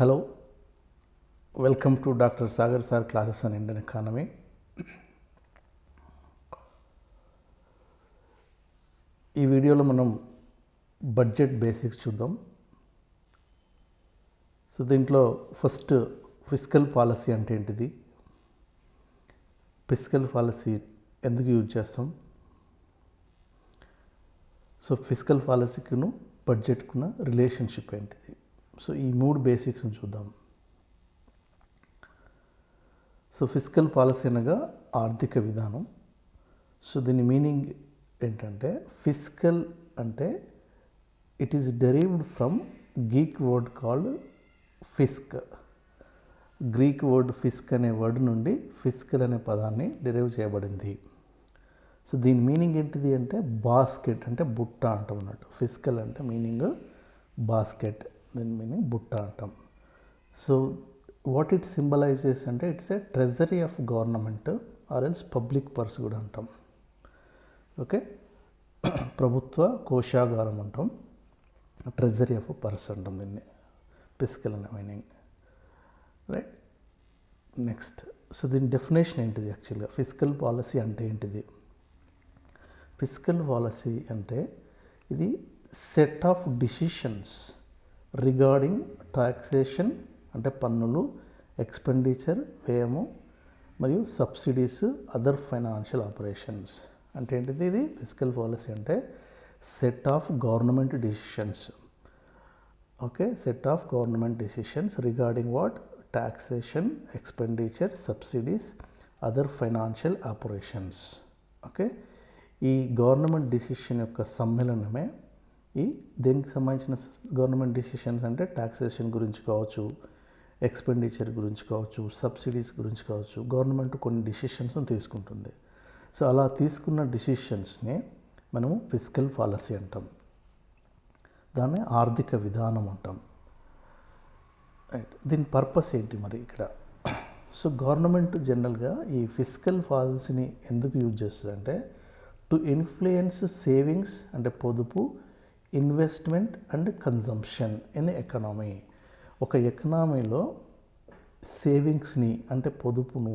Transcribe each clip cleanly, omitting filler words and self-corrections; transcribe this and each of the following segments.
Hello, welcome to Dr. Sagar Sir classes on Indian economy. ఈ వీడియోలో మనం budget basics చూద్దాం. సో దీంట్లో ఫస్ట్ ఫిస్కల్ పాలసీ అంటే ఏంటిది, ఫిస్కల్ పాలసీ ఎందుకు యూజ్ చేస్తాం, సో ఫిస్కల్ పాలసీకును బడ్జెట్కున్న రిలేషన్షిప్ ఏంటిది, సో ఈ మూడు బేసిక్స్ని చూద్దాం. సో ఫిస్కల్ పాలసీ అనగా ఆర్థిక విధానం. సో దీని మీనింగ్ ఏంటంటే ఫిస్కల్ అంటే it is derived from Greek word called Fisk. Greek word Fisk అనే వర్డ్ నుండి ఫిస్కల్ అనే పదాన్ని డెరైవ్ చేయబడింది. సో దీని మీనింగ్ ఏంటిది అంటే బాస్కెట్ అంటే బుట్ట అంటాం అన్నట్టు. ఫిస్కల్ అంటే మీనింగ్ బాస్కెట్, దీని మీనింగ్ బుట్ట అంటాం. సో వాట్ ఇట్ సింబలైజెస్ అంటే it's a treasury of government or else public purse కూడా అంటాం. ఓకే, ప్రభుత్వ కోశాగారం అంటాం, ట్రెజరీ ఆఫ్ పర్స్ అంటాం దీన్ని, ఫిస్కల్ అనే మీనింగ్. రైట్, నెక్స్ట్ సో దీని డెఫినేషన్ ఏంటిది, యాక్చువల్గా ఫిస్కల్ పాలసీ అంటే ఏంటిది. ఫిస్కల్ పాలసీ అంటే ఇది set of decisions regarding taxation అంటే పన్నులు, ఎక్స్పెండిచర్ వ్యయము, మరియు సబ్సిడీస్, అదర్ ఫైనాన్షియల్ ఆపరేషన్స్. అంటే ఏంటిది ఇది ఫిస్కల్ పాలసీ అంటే set of government decisions. Okay, set of government decisions regarding what, taxation, expenditure, subsidies, other financial operations. Okay, ఈ గవర్నమెంట్ డిసిషన్ యొక్క సమ్మేళనమే ఈ దేనికి సంబంధించిన గవర్నమెంట్ డిసిషన్స్ అంటే టాక్సేషన్ గురించి కావచ్చు, ఎక్స్పెండిచర్ గురించి కావచ్చు, సబ్సిడీస్ గురించి కావచ్చు. గవర్నమెంట్ కొన్ని డిసిషన్స్ని తీసుకుంటుంది. సో అలా తీసుకున్న డిసిషన్స్ని మనము ఫిస్కల్ పాలసీ అంటాం, దాన్ని ఆర్థిక విధానం అంటాం. రైట్, దీని పర్పస్ ఏంటి మరి ఇక్కడ. సో గవర్నమెంట్ జనరల్గా ఈ ఫిస్కల్ పాలసీని ఎందుకు యూజ్ చేస్తుంది అంటే టు ఇన్ఫ్లుయెన్స్ సేవింగ్స్ అంటే పొదుపు, investment and consumption in economy. ఒక ఎకనామీలో సేవింగ్స్ని అంటే పొదుపును,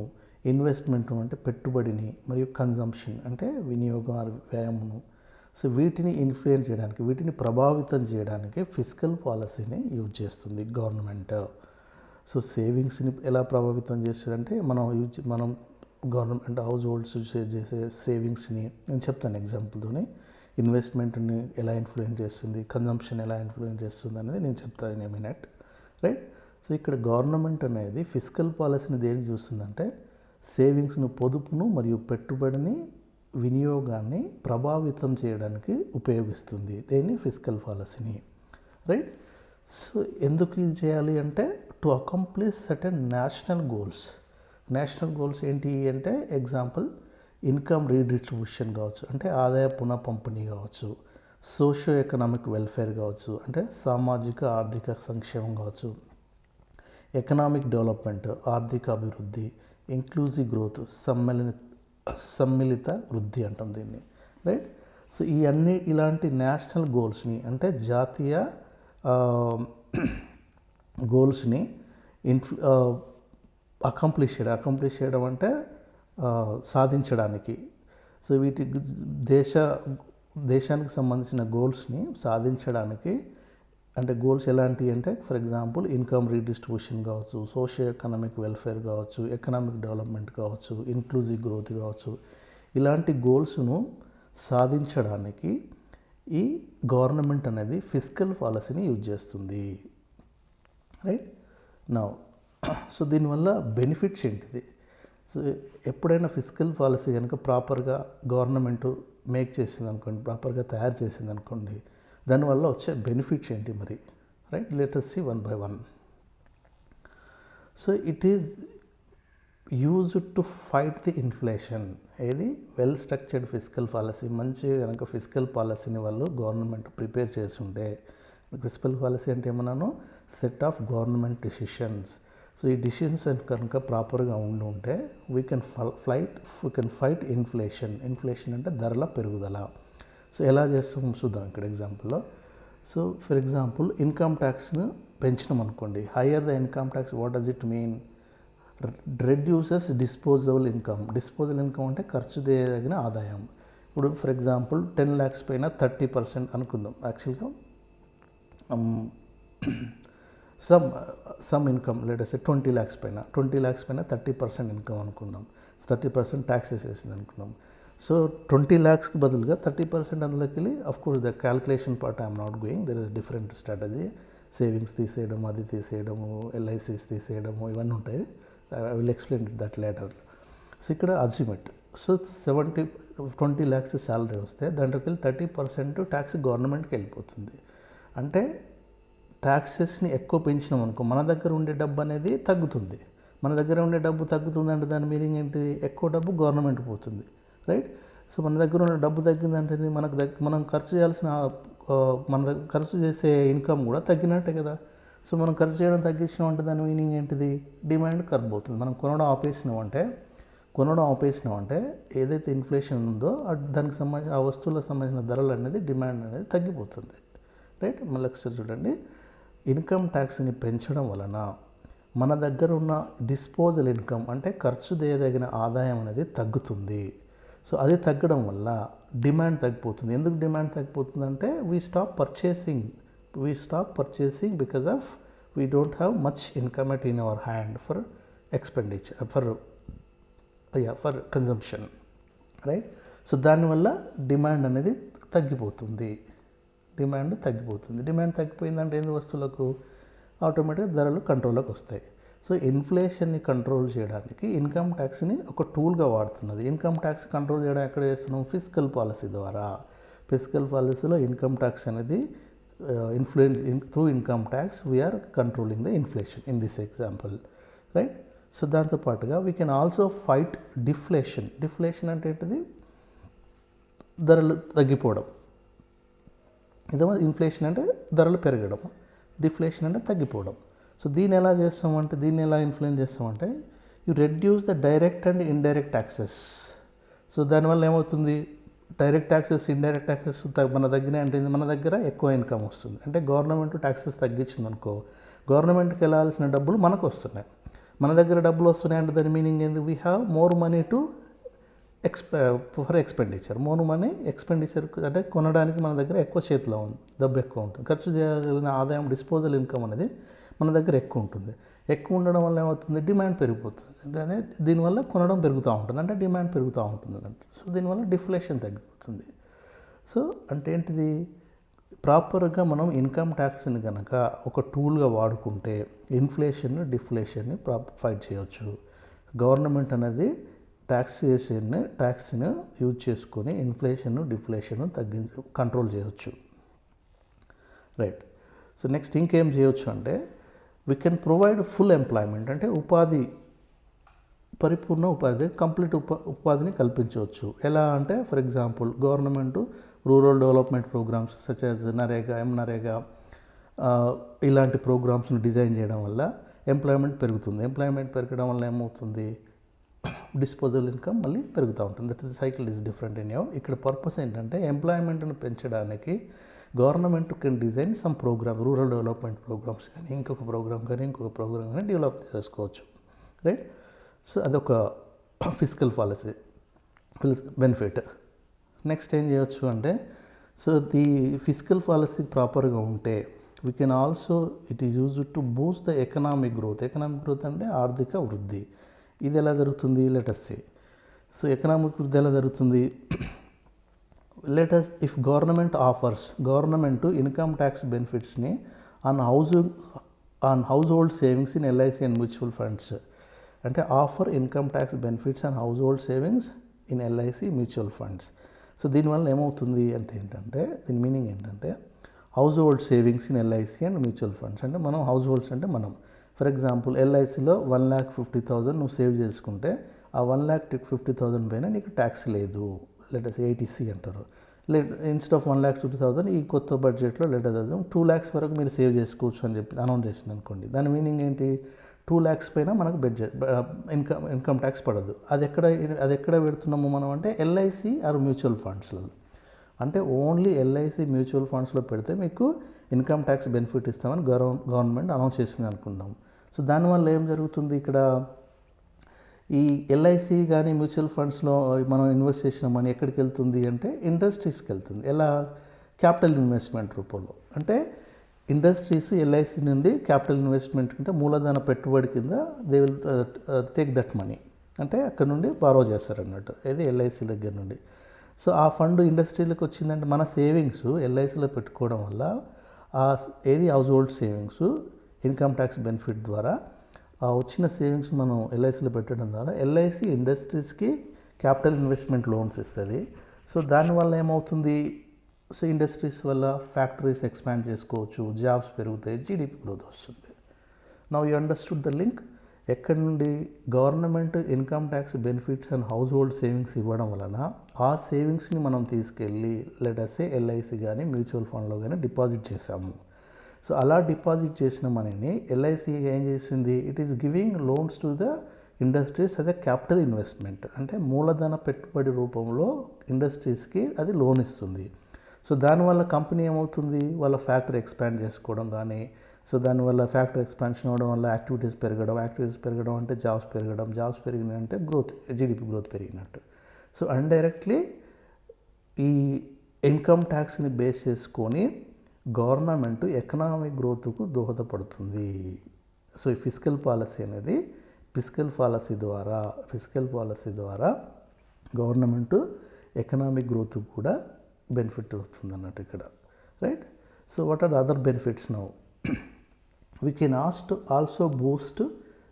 ఇన్వెస్ట్మెంట్ను అంటే పెట్టుబడిని, మరియు కన్జంప్షన్ అంటే వినియోగం వ్యయమును, సో వీటిని ఇన్ఫ్లుయెన్స్ చేయడానికి, వీటిని ప్రభావితం చేయడానికి ఫిస్కల్ పాలసీని యూజ్ చేస్తుంది గవర్నమెంట్. సో సేవింగ్స్ని ఎలా ప్రభావితం చేస్తుంది అంటే మనం గవర్నమెంట్ హౌస్ హోల్డ్స్ చేసే సేవింగ్స్ని నేను చెప్తాను ఎగ్జాంపుల్తోని. ఇన్వెస్ట్మెంట్ని ఎలా ఇన్ఫ్లుయెన్స్ చేస్తుంది, కన్జంప్షన్ ఎలా ఇన్ఫ్లుయెన్స్ చేస్తుంది అనేది నేను చెప్తాను in a minute. Right, so ఇక్కడ గవర్నమెంట్ అనేది ఫిస్కల్ పాలసీని దేనికి చూస్తుందంటే సేవింగ్స్ను, పొదుపును మరియు పెట్టుబడిని, వినియోగాన్ని ప్రభావితం చేయడానికి ఉపయోగిస్తుంది దేన్ని, ఫిస్కల్ పాలసీని. రైట్, సో ఎందుకు ఇది చేయాలి అంటే to accomplish certain national goals. National goals ఏంటి అంటే ఎగ్జాంపుల్ ఇన్కమ్ రీడిస్ట్రిబ్యూషన్ కావచ్చు, అంటే ఆదాయ పునఃపంపిణీ కావచ్చు, సోషియో ఎకనామిక్ వెల్ఫేర్ కావచ్చు, అంటే సామాజిక ఆర్థిక సంక్షేమం కావచ్చు, ఎకనామిక్ డెవలప్మెంట్ ఆర్థిక అభివృద్ధి, ఇంక్లూజివ్ గ్రోత్ సమ్మిళిత వృద్ధి అంటాం దీన్ని. రైట్, సో ఇలాంటి నేషనల్ గోల్స్ని అంటే జాతీయ గోల్స్ని అకంప్లిష్ చేయడం అంటే సాధించడానికి. సో దేశానికి సంబంధించిన గోల్స్ని సాధించడానికి అంటే గోల్స్ ఎలాంటివి అంటే ఫర్ ఎగ్జాంపుల్ ఇన్కమ్ రీడిస్ట్రిబ్యూషన్ కావచ్చు, సోషియో ఎకనామిక్ వెల్ఫేర్ కావచ్చు, ఎకనామిక్ డెవలప్మెంట్ కావచ్చు, ఇంక్లూజివ్ గ్రోత్ కావచ్చు. ఇలాంటి గోల్స్ను సాధించడానికి ఈ గవర్నమెంట్ అనేది ఫిస్కల్ పాలసీని యూజ్ చేస్తుంది. రైట్, నౌ సో దీనివల్ల బెనిఫిట్స్ ఏంటిది. సో ఎప్పుడైనా ఫిస్కల్ పాలసీ కనుక ప్రాపర్గా గవర్నమెంట్ మేక్ చేసింది అనుకోండి, ప్రాపర్గా తయారు చేసింది అనుకోండి, దానివల్ల వచ్చే బెనిఫిట్స్ ఏంటి మరి. Right, let us see one by one. So it is used to fight the inflation. ఏది వెల్ స్ట్రక్చర్డ్ ఫిస్కల్ పాలసీ, మంచిగా కనుక ఫిస్కల్ పాలసీని వాళ్ళు గవర్నమెంట్ ప్రిపేర్ చేసి ఉంటే, ఫిస్కల్ పాలసీ అంటే ఏమన్నాను, set of government decisions. So ఈ డిసిషన్స్ కనుక ప్రాపర్గా ఉంటే we can fight inflation. Inflation అంటే ధరల పెరుగుదల. సో ఎలా చేస్తాం చూద్దాం ఇక్కడ ఎగ్జాంపుల్లో. సో ఫర్ ఎగ్జాంపుల్ ఇన్కమ్ ట్యాక్స్ను పెంచినాం అనుకోండి, higher the income tax, what does it mean? Reduces disposable income. Disposable income అంటే ఖర్చు చేయదగిన ఆదాయం. ఇప్పుడు ఫర్ ఎగ్జాంపుల్ 10 lakhs పైన 30% అనుకుందాం. యాక్చువల్గా some income let say 20 lakhs పైన 30% ఇన్కమ్ అనుకున్నాం. 30% ట్యాక్సెస్ వేసింది అనుకున్నాం. సో 20 lakhsకి బదులుగా 30% అందులోకి వెళ్ళి, of course the calculation part I'm not going, there is different strategy. Savings తీసేయడం, అది తీసేయడము, ఎల్ఐసీస్ తీసేయడము, ఇవన్నీ ఉంటాయి. I will explain that later. So ఇక్కడ అజ్యూమిట్. సో 20 lakhs శాలరీ వస్తే దాంట్లోకి వెళ్ళి 30% ట్యాక్స్ గవర్నమెంట్కి వెళ్ళిపోతుంది. అంటే ట్యాక్సెస్ని ఎక్కువ పెంచినాం అనుకో, మన దగ్గర ఉండే డబ్బు అనేది తగ్గుతుంది. మన దగ్గర ఉండే డబ్బు తగ్గుతుంది అంటే దాని మీనింగ్ ఏంటి? ఎక్కువ డబ్బు గవర్నమెంట్ పోతుంది, రైట్? సో మన దగ్గర ఉన్న డబ్బు తగ్గిందంటే మనం ఖర్చు చేయాల్సిన ఖర్చు చేసే ఇన్కమ్ కూడా తగ్గినట్టే కదా. సో మనం ఖర్చు చేయడం తగ్గించినాం అంటే దాని మీనింగ్ ఏంటిది? డిమాండ్ కర్వ్ అవుతుంది. మనం కొనడం ఆపేసినామంటే ఏదైతే ఇన్ఫ్లేషన్ ఉందో దానికి సంబంధించిన ఆ వస్తువులకు సంబంధించిన ధరలు అనేది, డిమాండ్ అనేది తగ్గిపోతుంది, రైట్? మళ్ళీ ఒకసారి చూడండి, ఇన్కమ్ ట్యాక్స్ని పెంచడం వలన మన దగ్గర ఉన్న డిస్పోజల్ ఇన్కమ్ అంటే ఖర్చు చేయదగిన ఆదాయం అనేది తగ్గుతుంది. సో అది తగ్గడం వల్ల డిమాండ్ తగ్గిపోతుంది. ఎందుకు డిమాండ్ తగ్గిపోతుందంటే we stop purchasing because of we don't have much income at in our hand for expenditure, for consumption, right? So దానివల్ల డిమాండ్ అనేది తగ్గిపోతుంది. డిమాండ్ తగ్గిపోయిందంటే ఏంది? వస్తువులకు ఆటోమేటిక్గా ధరలు కంట్రోల్లోకి వస్తాయి. సో ఇన్ఫ్లేషన్ని కంట్రోల్ చేయడానికి ఇన్కమ్ ట్యాక్స్ని ఒక టూల్గా వాడుతున్నది. ఇన్కమ్ ట్యాక్స్ కంట్రోల్ చేయడం ఎక్కడ చేస్తున్నాం? ఫిస్కల్ పాలసీ ద్వారా. ఫిస్కల్ పాలసీలో ఇన్కమ్ ట్యాక్స్ అనేది through income tax we are controlling the inflation in this example, right? So దాంతోపాటుగా we can also fight deflation. Deflation అంటే ఏంటిది? ధరలు తగ్గిపోవడం. ఇదేమో ఇన్ఫ్లేషన్ అంటే ధరలు పెరగడం, డిఫ్లేషన్ అంటే తగ్గిపోవడం. సో దీన్ని ఎలా ఇన్ఫ్లుయెన్స్ చేస్తామంటే you reduce the direct and indirect taxes. So దానివల్ల ఏమవుతుంది? డైరెక్ట్ ట్యాక్సెస్, ఇండైరెక్ట్ ట్యాక్సెస్ మన దగ్గర అంటే మన దగ్గర ఎక్కువ ఇన్కమ్ వస్తుంది. అంటే గవర్నమెంట్ ట్యాక్సెస్ తగ్గించింది అనుకో, గవర్నమెంట్కి వెళ్ళాల్సిన డబ్బులు మనకు వస్తున్నాయి. మన దగ్గర డబ్బులు వస్తున్నాయి అంటే దాని మీనింగ్ ఏంది? We have more money to for expenditure. Expenditure అంటే కొనడానికి మన దగ్గర ఎక్కువ చేతిలో ఉంది, డబ్బు ఎక్కువ ఉంటుంది. ఖర్చు చేయగలిగిన ఆదాయం, డిస్పోజల్ ఇన్కమ్ అనేది మన దగ్గర ఎక్కువ ఉంటుంది. ఎక్కువ ఉండడం వల్ల ఏమవుతుంది? డిమాండ్ పెరిగిపోతుంది. అంటే దీనివల్ల కొనడం పెరుగుతూ ఉంటుంది, అంటే డిమాండ్ పెరుగుతూ ఉంటుంది అంటే. సో దీనివల్ల డిఫ్లేషన్ తగ్గిపోతుంది. సో అంటే ఏంటిది? ప్రాపర్గా మనం ఇన్కమ్ ట్యాక్స్ని కనుక ఒక టూల్గా వాడుకుంటే ఇన్ఫ్లేషన్, డిఫ్లేషన్ని ఫైట్ చేయవచ్చు. గవర్నమెంట్ అనేది ట్యాక్స్ని యూజ్ చేసుకొని ఇన్ఫ్లేషన్, డిఫ్లేషన్ కంట్రోల్ చేయవచ్చు, రైట్? సో నెక్స్ట్ ఇంకేం చేయొచ్చు అంటే we can provide full employment. అంటే పరిపూర్ణ ఉపాధి, కంప్లీట్ ఉపాధిని కల్పించవచ్చు. ఎలా అంటే for example government rural development programmes such as NREGA, NREGA ఇలాంటి ప్రోగ్రామ్స్ని డిజైన్ చేయడం వల్ల ఎంప్లాయ్మెంట్ పెరుగుతుంది. ఎంప్లాయ్మెంట్ పెరగడం వల్ల ఏమవుతుంది? డిస్పోజబుల్ ఇన్కమ్ మళ్ళీ పెరుగుతూ ఉంటుంది. That is cycle is different in your. ఇక్కడ పర్పస్ ఏంటంటే ఎంప్లాయ్మెంట్ను పెంచడానికి government can design some programme, rural development programmes కానీ ఇంకొక ప్రోగ్రామ్ కానీ డెవలప్ చేసుకోవచ్చు, రైట్? సో అదొక ఫిస్కల్ పాలసీ బెనిఫిట్. నెక్స్ట్ ఏం చేయొచ్చు అంటే సో ది ఫిస్కల్ పాలసీ ప్రాపర్గా ఉంటే we can also it is used to boost the economic growth. Economic growth అంటే ఆర్థిక వృద్ధి. ఇది ఎలా జరుగుతుంది? Let us see. So economic వృద్ధి ఎలా జరుగుతుంది? ఇఫ్ గవర్నమెంట్ ఇన్కమ్ ట్యాక్స్ బెనిఫిట్స్ని on household savings in LIC and mutual funds. అంటే offer income tax benefits and household savings in LIC mutual funds. So దీనివల్ల ఏమవుతుంది అంటే దీని మీనింగ్ ఏంటంటే household savings in LIC and mutual funds అంటే మనం house holds అంటే మనం ఫర్ ఎగ్జాంపుల్ ఎల్ఐసిలో 1,50,000 నువ్వు సేవ్ చేసుకుంటే ఆ 1,50,000 పైన నీకు ట్యాక్స్ లేదు, లెటస్ ఏటీసీ అంటారు. ఇన్స్టెడ్ ఆఫ్ 1,50,000 ఈ కొత్త బడ్జెట్లో లెటస్ 2 lakhs వరకు మీరు సేవ్ చేసుకోవచ్చు అని చెప్పి అనౌన్స్ చేసింది అనుకోండి. దాని మీనింగ్ ఏంటి? 2 lakhs పైన మనకు ఇన్కమ్ ట్యాక్స్ పడదు. అది ఎక్కడ పెడుతున్నాము మనం అంటే ఎల్ఐసి ఆర్ మ్యూచువల్ ఫండ్స్లో. అంటే ఓన్లీ ఎల్ఐసి మ్యూచువల్ ఫండ్స్లో పెడితే మీకు ఇన్కమ్ ట్యాక్స్ బెనిఫిట్ ఇస్తామని గవర్నమెంట్ అనౌన్స్ చేసింది అనుకుందాం. సో దానివల్ల ఏం జరుగుతుంది, ఇక్కడ ఈ ఎల్ఐసి కానీ మ్యూచువల్ ఫండ్స్లో మనం ఇన్వెస్ట్ చేసిన మనీ ఎక్కడికి వెళ్తుంది అంటే ఇండస్ట్రీస్కి వెళ్తుంది. ఎలా? క్యాపిటల్ ఇన్వెస్ట్మెంట్ రూపంలో. అంటే ఇండస్ట్రీస్ ఎల్ఐసి నుండి క్యాపిటల్ ఇన్వెస్ట్మెంట్ అంటే మూలధన పెట్టుబడి కింద they will take that money, అంటే అక్కడ నుండి బారో చేస్తారు అన్నట్టు, ఏది ఎల్ఐసి దగ్గర నుండి. సో ఆ ఫండ్ ఇండస్ట్రీలకు వచ్చిందంటే మన సేవింగ్స్ ఎల్ఐసిలో పెట్టుకోవడం వల్ల ఏది house hold savings income tax benefit ద్వారా ఆ వచ్చిన సేవింగ్స్ మనం ఎల్ఐసిలో పెట్టడం ద్వారా ఎల్ఐసి ఇండస్ట్రీస్కి క్యాపిటల్ ఇన్వెస్ట్మెంట్ లోన్స్ ఇస్తుంది. సో దానివల్ల ఏమవుతుంది, సో ఇండస్ట్రీస్ వల్ల ఫ్యాక్టరీస్ ఎక్స్పాండ్ చేసుకోవచ్చు, జాబ్స్ పెరుగుతాయి, జీడిపి గ్రోత్ వస్తుంది. Now you understood the link. ఎక్కడి నుండి government income tax benefits and household savings ఇవ్వడం వలన ఆ సేవింగ్స్ని మనం తీసుకెళ్ళి లెటర్సే ఎల్ఐసి కానీ మ్యూచువల్ ఫండ్లో కానీ డిపాజిట్ చేశాము. సో అలా డిపాజిట్ చేసిన మనీని ఎల్ఐసి ఏం చేసింది, it is giving loans to the industries as a capital investment, అంటే మూలధన పెట్టుబడి రూపంలో ఇండస్ట్రీస్కి అది లోన్ ఇస్తుంది. సో దానివల్ల కంపెనీ ఏమవుతుంది, వాళ్ళ ఫ్యాక్టరీ ఎక్స్పాండ్ చేసుకోవడం కానీ, సో దానివల్ల ఫ్యాక్టరీ ఎక్స్పాన్షన్ అవ్వడం వల్ల యాక్టివిటీస్ పెరగడం అంటే జాబ్స్ పెరిగినాయంటే గ్రోత్, జీడిపి గ్రోత్ పెరిగినట్టు. సో ఇండైరెక్ట్లీ ఈ ఇన్కమ్ ట్యాక్స్ని బేస్ చేసుకొని గవర్నమెంట్ ఎకనామిక్ గ్రోత్కు దోహదపడుతుంది. సో ఈ ఫిస్కల్ పాలసీ అనేది ఫిస్కల్ పాలసీ ద్వారా గవర్నమెంట్ ఎకనామిక్ గ్రోత్కు కూడా బెనిఫిట్ వస్తుంది అన్నట్టు ఇక్కడ, right. So what are the other benefits now? We can also boost,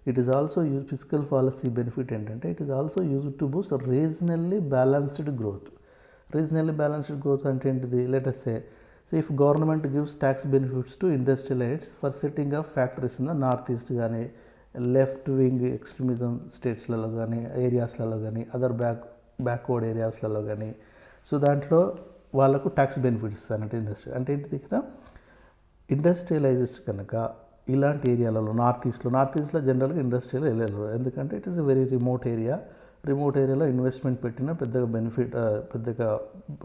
it is also used, fiscal policy benefit ఏంటంటే it is also used to boost regionally balanced growth. Regionally balanced growth అంటే ఏంటిది? Let us say, so if government gives tax benefits to industrialists for setting up factories in the northeast కానీ left wing extremism స్టేట్స్లలో కానీ ఏరియాస్లలో కానీ other backward ఏరియాస్లలో కానీ, so దాంట్లో వాళ్ళకు tax benefits ఇస్తారంటే industry అంటే ఏంటిది, ఇక్కడ ఇండస్ట్రియలైజెస్ కనుక ఇలాంటి ఏరియాలలో నార్త్ ఈస్ట్లో జనరల్గా ఇండస్ట్రియల్ వెళ్ళలేరు, ఎందుకంటే it is a very remote ఏరియాలో ఇన్వెస్ట్మెంట్ పెట్టినా పెద్దగా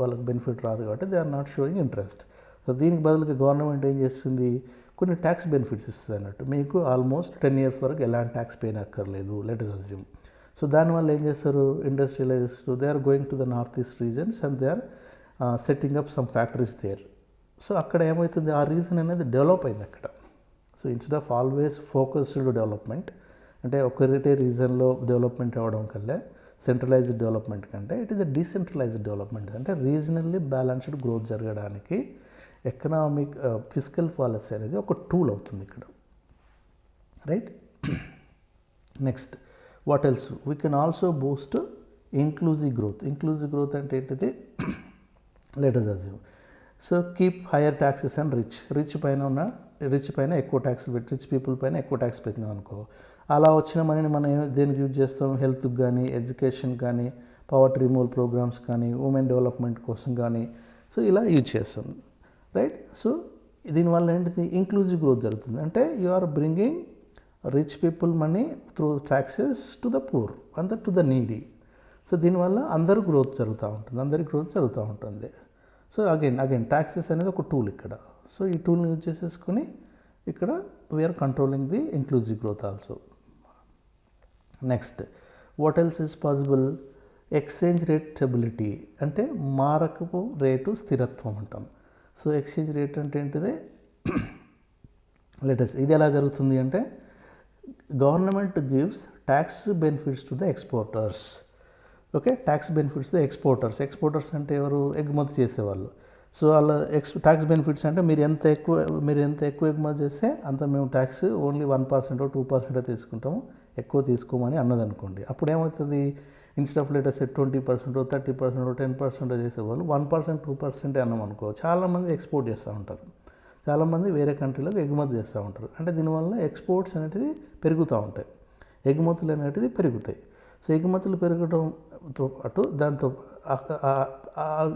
వాళ్ళకి బెనిఫిట్ రాదు కాబట్టి they are not showing interest. So దీనికి బదులుగా గవర్నమెంట్ ఏం చేస్తుంది, కొన్ని ట్యాక్స్ బెనిఫిట్స్ ఇస్తుంది అన్నట్టు. మీకు ఆల్మోస్ట్ 10 years వరకు ఎలాంటి ట్యాక్స్ పేన్ అక్కర్లేదు, లెట్ us assume. సో దానివల్ల ఏం చేస్తారు, industrialisers they are going to the north east regions and they are setting up some factories there. So అక్కడ ఏమవుతుంది, ఆ రీజన్ అనేది డెవలప్ అయింది అక్కడ. So instead of always focused development, అంటే ఒకరిటే రీజన్లో డెవలప్మెంట్ అవ్వడం కల్లా సెంట్రలైజ్డ్ డెవలప్మెంట్ కంటే it is a decentralised development, అంటే రీజనల్లీ బ్యాలెన్స్డ్ గ్రోత్ జరగడానికి ఎకనామిక్ ఫిస్కల్ పాలసీ అనేది ఒక టూల్ అవుతుంది ఇక్కడ, right. Next what else, we can also Boost inclusive growth అంటే ఏంటిది, let us assume. So keep higher taxes and rich పైన ఎక్కువ ట్యాక్స్లు పెట్టి రిచ్ పీపుల్ పైన ఎక్కువ ట్యాక్స్ పెట్టినాం అనుకో, అలా వచ్చిన మనీని మనం దేనికి యూజ్ చేస్తాం, హెల్త్కి కానీ ఎడ్యుకేషన్ కానీ పవర్టీ రిమూవల్ ప్రోగ్రామ్స్ కానీ ఉమెన్ డెవలప్మెంట్ కోసం కానీ, సో ఇలా యూజ్ చేస్తాం, రైట్. సో దీనివల్ల ఏంటిది, ఇంక్లూజివ్ గ్రోత్ జరుగుతుంది, అంటే you are bringing rich people money through taxes to the poor and to the needy. So దీనివల్ల అందరి గ్రోత్ జరుగుతూ ఉంటుంది. సో అగైన్ ట్యాక్సెస్ అనేది ఒక టూల్ ఇక్కడ. సో ఈ టూల్ని యూజ్ చేసేసుకొని ఇక్కడ we are controlling the inclusive growth also. Next what else is possible, exchange rate stability, అంటే మారకపు రేటు స్థిరత్వం అంటాం. సో ఎక్స్చేంజ్ రేట్ అంటే ఏంటిది, లెటస్ ఇది ఎలా జరుగుతుంది అంటే government gives tax benefits to the exporters. Okay, tax benefits the exporters అంటే ఎవరు, ఎగుమతి చేసేవాళ్ళు. సో వాళ్ళ ట్యాక్స్ బెనిఫిట్స్ అంటే మీరు ఎంత ఎక్కువ ఎగుమతి చేస్తే అంత మేము ట్యాక్స్ ఓన్లీ 1% 2% తీసుకుంటాము, ఎక్కువ తీసుకోమని అన్నదనుకోండి. అప్పుడు ఏమవుతుంది, ఇన్స్టెడ్ ఆఫ్ లెటర్స్ 20% 30% 10% చేసేవాళ్ళు 1% 2% అన్నాం అనుకో, చాలామంది ఎక్స్పోర్ట్ చేస్తూ ఉంటారు, చాలామంది వేరే కంట్రీలకు ఎగుమతి చేస్తూ ఉంటారు. అంటే దీనివల్ల ఎక్స్పోర్ట్స్ అనేటిది పెరుగుతూ ఉంటాయి, ఎగుమతులు అనేటిది పెరుగుతాయి. సో ఎగుమతులు పెరగడంతో పాటు దాంతో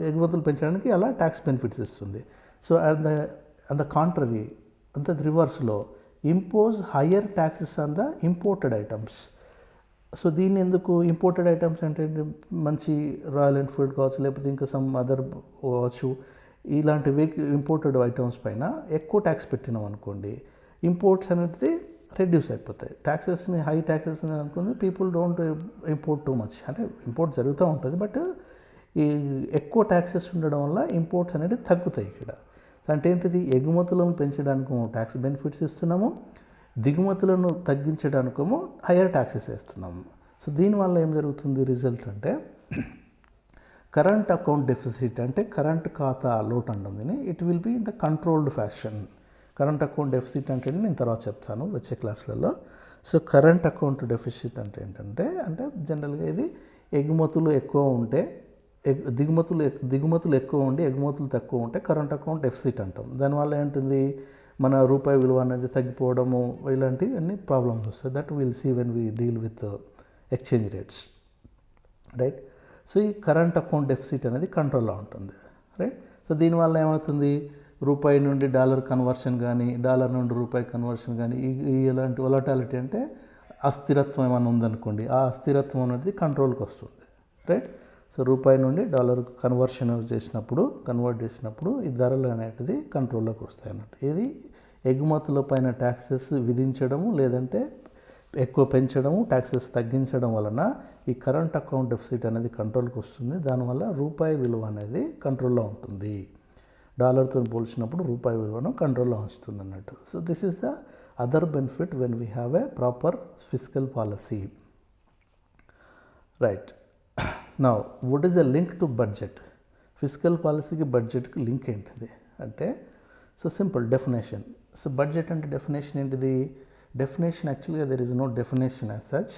ఎగుమతులు పెంచడానికి అలా ట్యాక్స్ బెనిఫిట్స్ ఇస్తుంది. సో అండ్ ద కాంట్రరీ అంత రివర్స్లో impose higher taxes on the imported items. So దీన్ని ఎందుకు, ఇంపోర్టెడ్ ఐటమ్స్ అంటే మంచి రాయల్ ఎన్ఫీల్డ్ కావచ్చు, లేకపోతే ఇంకా సమ్ అదర్ కావచ్చు, ఇలాంటి ఇంపోర్టెడ్ ఐటమ్స్ పైన ఎక్కువ ట్యాక్స్ పెట్టినాం అనుకోండి, ఇంపోర్ట్స్ అనేది రెడ్యూస్ అయిపోతాయి. ట్యాక్సెస్ని హై ట్యాక్సెస్ అనుకుంది, people don't import too much. అంటే ఇంపోర్ట్ జరుగుతూ ఉంటుంది, బట్ ఈ ఎక్కువ ట్యాక్సెస్ ఉండడం వల్ల ఇంపోర్ట్స్ అనేది తగ్గుతాయి ఇక్కడ. అంటే ఏంటిది, ఎగుమతులను పెంచడానికి ట్యాక్స్ బెనిఫిట్స్ ఇస్తున్నాము, దిగుమతులను తగ్గించడానికేమో హయ్యర్ ట్యాక్సెస్ వేస్తున్నాము. సో దీనివల్ల ఏం జరుగుతుంది రిజల్ట్ అంటే, కరెంట్ అకౌంట్ డెఫిసిట్ అంటే కరెంట్ ఖాతా లోటు అంటుంది, it will be in the controlled fashion. Current account deficit అంటే నేను తర్వాత చెప్తాను వచ్చే క్లాసులలో. సో కరెంట్ అకౌంట్ డెఫిసిట్ అంటే ఏంటంటే, అంటే జనరల్గా ఇది ఎగుమతులు ఎక్కువ ఉంటే దిగుమతులు ఎక్కువ ఉండి ఎగుమతులు తక్కువ ఉంటే కరెంట్ అకౌంట్ డెఫిసిట్ అంటాం. దానివల్ల ఏంటుంది, మన రూపాయి విలువ అనేది తగ్గిపోవడము, ఇలాంటివి అన్ని ప్రాబ్లమ్స్ వస్తాయి. That will see when we deal with exchange rates, right. So ఈ కరెంట్ అకౌంట్ డెఫిసిట్ అనేది కంట్రోల్లో ఉంటుంది, రైట్. సో దీనివల్ల ఏమవుతుంది, రూపాయి నుండి డాలర్ కన్వర్షన్ కానీ, డాలర్ నుండి రూపాయి కన్వర్షన్ కానీ, ఇలాంటి వొలటాలిటీ అంటే అస్థిరత్వం ఏమైనా ఉందనుకోండి, ఆ అస్థిరత్వం అనేది కంట్రోల్కి వస్తుంది, రైట్. సో రూపాయి నుండి డాలర్ కన్వర్ట్ చేసినప్పుడు ఈ ధరలు అనేటిది కంట్రోల్లోకి వస్తాయి అన్నట్టు. ఇది ఎగుమతుల పైన ట్యాక్సెస్ విధించడము లేదంటే ఎక్కువ పెంచడము, ట్యాక్సెస్ తగ్గించడం వలన ఈ కరెంట్ అకౌంట్ డెఫిసిట్ అనేది కంట్రోల్కి వస్తుంది. దానివల్ల రూపాయి విలువ అనేది కంట్రోల్లో ఉంటుంది. డాలర్తో పోల్చినప్పుడు రూపాయి విలువను కంట్రోల్లో ఉంచుతుంది అన్నట్టు. So this is the other benefit when we have a proper fiscal policy, right. Now what is the link to budget? Fiscal పాలసీకి బడ్జెట్కి లింక్ ఏంటిది అంటే, so simple definition. So budget అంటే డెఫినేషన్ ఏంటిది? డెఫినేషన్ యాక్చువల్గా there is no definition as such.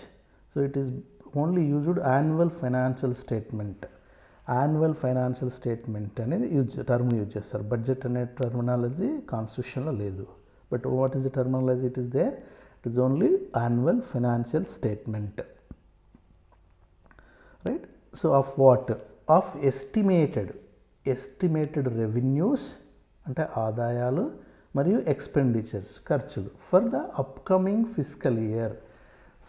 So it is only used annual financial statement. Annual financial statement అనేది term use చేస్తారు. Budget అనే టర్మినాలజీ కాన్స్టిట్యూషన్లో లేదు, but what is the terminology it is there? It is only annual financial statement, right. So of what? Of estimated revenues అంటే ఆదాయాలు మరియు expenditures ఖర్చులు for the upcoming fiscal year.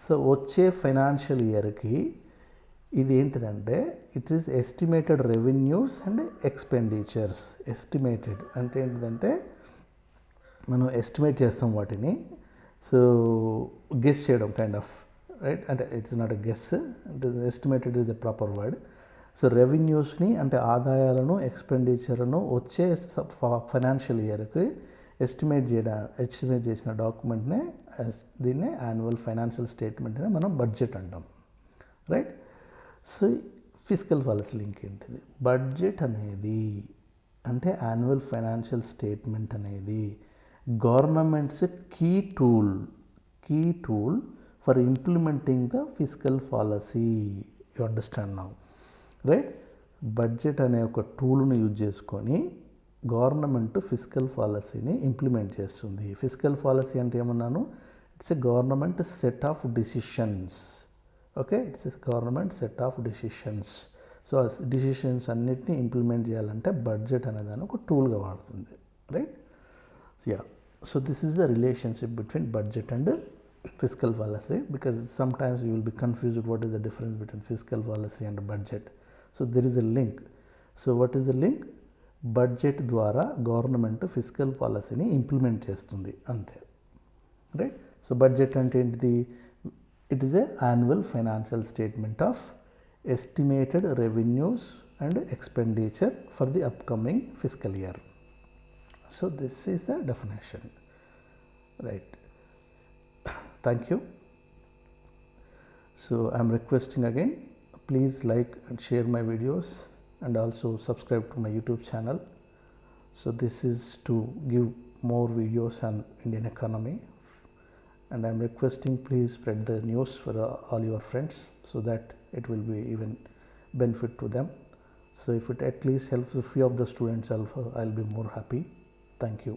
So వచ్చే financial ఇయర్కి ఇది ఏంటిదంటే, it is estimated revenues and expenditures. Estimated అంటే ఏంటిదంటే, మనం ఎస్టిమేట్ చేస్తాం వాటిని, సో గెస్ చేయడం కైండ్ ఆఫ్, రైట్. అంటే it's not a guess, it is estimated is the proper word. So రెవెన్యూస్ని అంటే ఆదాయాలను, ఎక్స్పెండిచర్ను వచ్చే ఫైనాన్షియల్ ఇయర్కి ఎస్టిమేట్ చేసిన డాక్యుమెంట్నే దీన్నే యాన్యువల్ ఫైనాన్షియల్ స్టేట్మెంట్ అని మనం బడ్జెట్ అంటాం, right. So fiscal policy link ఏంటిది? బడ్జెట్ అనేది అంటే యాన్యువల్ ఫైనాన్షియల్ స్టేట్మెంట్ అనేది government's key tool for implementing the fiscal policy. You understand now, right. Budget అనే ఒక టూల్ని యూజ్ చేసుకొని గవర్నమెంట్ ఫిస్కల్ పాలసీని ఇంప్లిమెంట్ చేస్తుంది. ఫిస్కల్ పాలసీ అంటే ఏమన్నాను? It's a government set of decisions, okay. It's a government set of decisions. So ఆ డిసిషన్స్ అన్నిటినీ ఇంప్లిమెంట్ చేయాలంటే బడ్జెట్ అనేదాన్ని ఒక టూల్గా వాడుతుంది, right. Yeah, so this is the relationship between budget and fiscal policy, because sometimes you will be confused what is the difference between fiscal policy and budget. So there is a link. So what is the link? Budget ద్వారా government fiscal పాలసీని implement చేస్తుంది అంతే, right. So budget అంటే ఏంటిది? It is a annual financial statement of estimated revenues and expenditure for the upcoming fiscal year. So this is the definition, right. Thank you. So I am requesting again, please like and share my videos and also subscribe to my YouTube channel. So this is to give more videos on Indian economy, and I am requesting please spread the news for all your friends so that it will be even benefit to them. So if it at least helps a few of the students, I'll be more happy. Thank you.